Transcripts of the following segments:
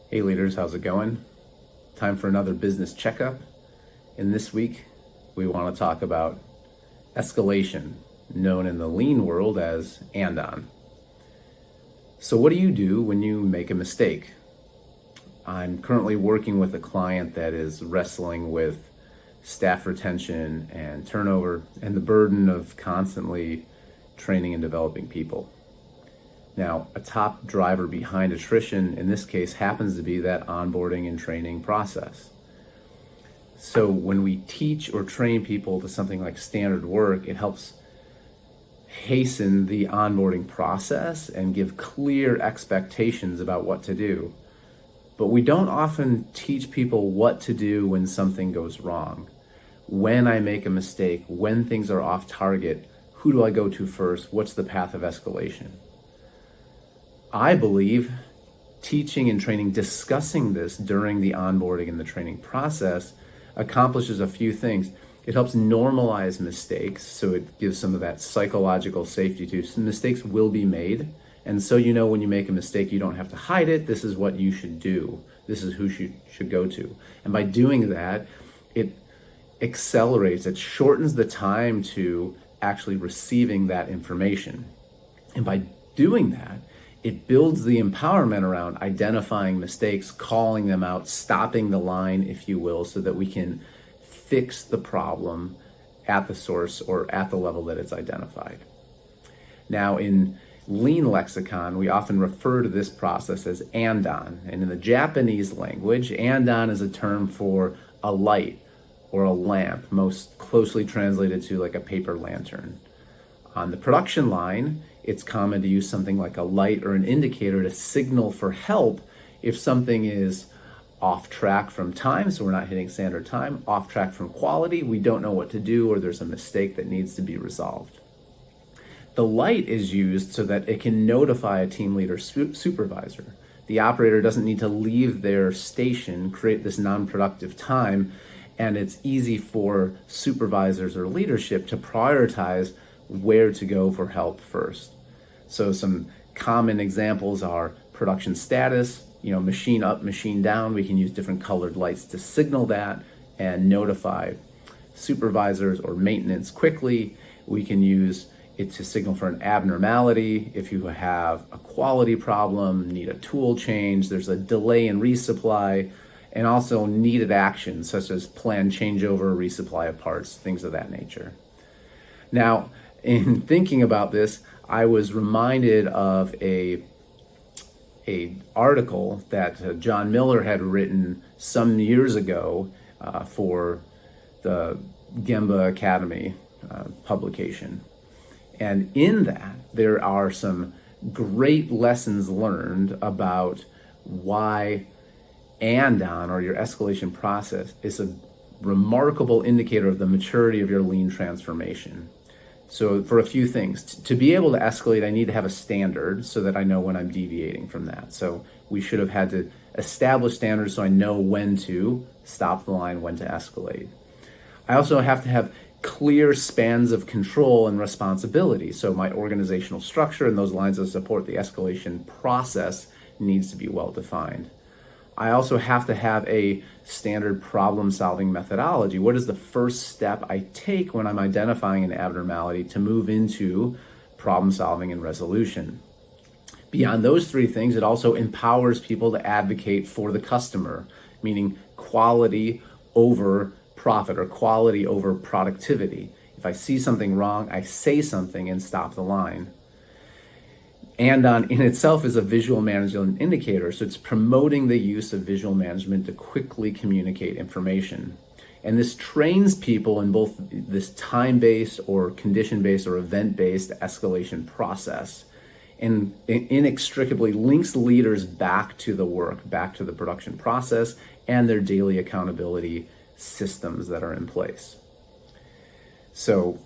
Hey leaders, how's it going? Time for another business checkup. And this week, we want to talk about escalation, known in the lean world as Andon. So what do you do when you make a mistake? I'm currently working with a client that is wrestling with staff retention and turnover and the burden of constantly training and developing people. Now, a top driver behind attrition in this case happens to be that onboarding and training process. So when we teach or train people to something like standard work, it helps hasten the onboarding process and give clear expectations about what to do. But we don't often teach people what to do when something goes wrong. When I make a mistake, when things are off target, who do I go to first? What's the path of escalation? I believe teaching and training, discussing this during the onboarding and the training process accomplishes a few things. It helps normalize mistakes, so it gives some of that psychological safety to some mistakes will be made. And so you know when you make a mistake, you don't have to hide it. This is what you should do. This is who you should go to. And by doing that, it accelerates, it shortens the time to actually receiving that information. And by doing that, it builds the empowerment around identifying mistakes, calling them out, stopping the line, if you will, so that we can fix the problem at the source or at the level that it's identified. Now, in lean lexicon, we often refer to this process as Andon. And in the Japanese language, Andon is a term for a light or a lamp, most closely translated to like a paper lantern. On the production line, it's common to use something like a light or an indicator to signal for help if something is off track from time, so we're not hitting standard time, off track from quality, we don't know what to do, or there's a mistake that needs to be resolved. The light is used so that it can notify a team leader supervisor. The operator doesn't need to leave their station, create this non-productive time, and it's easy for supervisors or leadership to prioritize where to go for help first. So some common examples are production status, machine up, machine down. We can use different colored lights to signal that and notify supervisors or maintenance quickly. We can use it to signal for an abnormality. If you have a quality problem, need a tool change, there's a delay in resupply, and also needed action such as planned changeover, resupply of parts, things of that nature. Now, in thinking about this, I was reminded of a article that John Miller had written some years ago for the Gemba Academy publication. And in that, there are some great lessons learned about why Andon, or your escalation process, is a remarkable indicator of the maturity of your lean transformation. So for a few things, to be able to escalate, I need to have a standard so that I know when I'm deviating from that. So we should have had to establish standards so I know when to stop the line, when to escalate. I also have to have clear spans of control and responsibility. So my organizational structure and those lines of support, the escalation process, needs to be well defined. I also have to have a standard problem-solving methodology. What is the first step I take when I'm identifying an abnormality to move into problem-solving and resolution? Beyond those three things, it also empowers people to advocate for the customer, meaning quality over profit or quality over productivity. If I see something wrong, I say something and stop the line. Andon in itself is a visual management indicator, so it's promoting the use of visual management to quickly communicate information. And this trains people in both this time-based or condition-based or event-based escalation process, and inextricably links leaders back to the work, back to the production process, and their daily accountability systems that are in place. So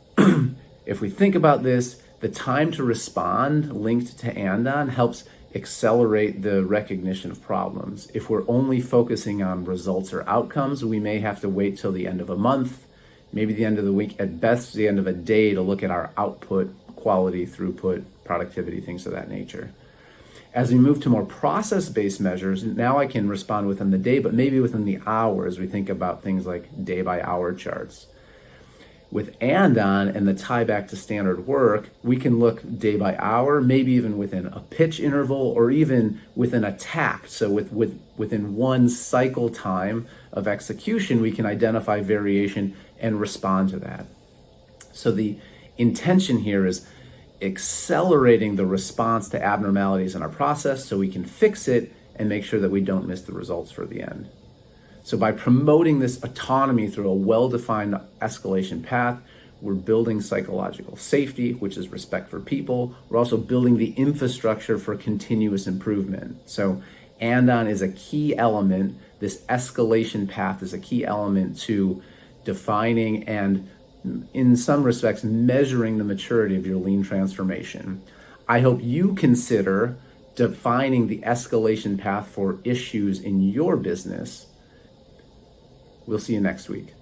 if we think about this, the time to respond linked to Andon helps accelerate the recognition of problems. If we're only focusing on results or outcomes, we may have to wait till the end of a month, maybe the end of the week, at best the end of a day, to look at our output, quality, throughput, productivity, things of that nature. As we move to more process-based measures, now I can respond within the day, but maybe within the hour as we think about things like day-by-hour charts. With Andon and the tie back to standard work, we can look day by hour, maybe even within a pitch interval or even within a tact. So within one cycle time of execution, we can identify variation and respond to that. So the intention here is accelerating the response to abnormalities in our process so we can fix it and make sure that we don't miss the results for the end. So by promoting this autonomy through a well-defined escalation path, we're building psychological safety, which is respect for people. We're also building the infrastructure for continuous improvement. So Andon is a key element. This escalation path is a key element to defining and, in some respects, measuring the maturity of your lean transformation. I hope you consider defining the escalation path for issues in your business. We'll see you next week.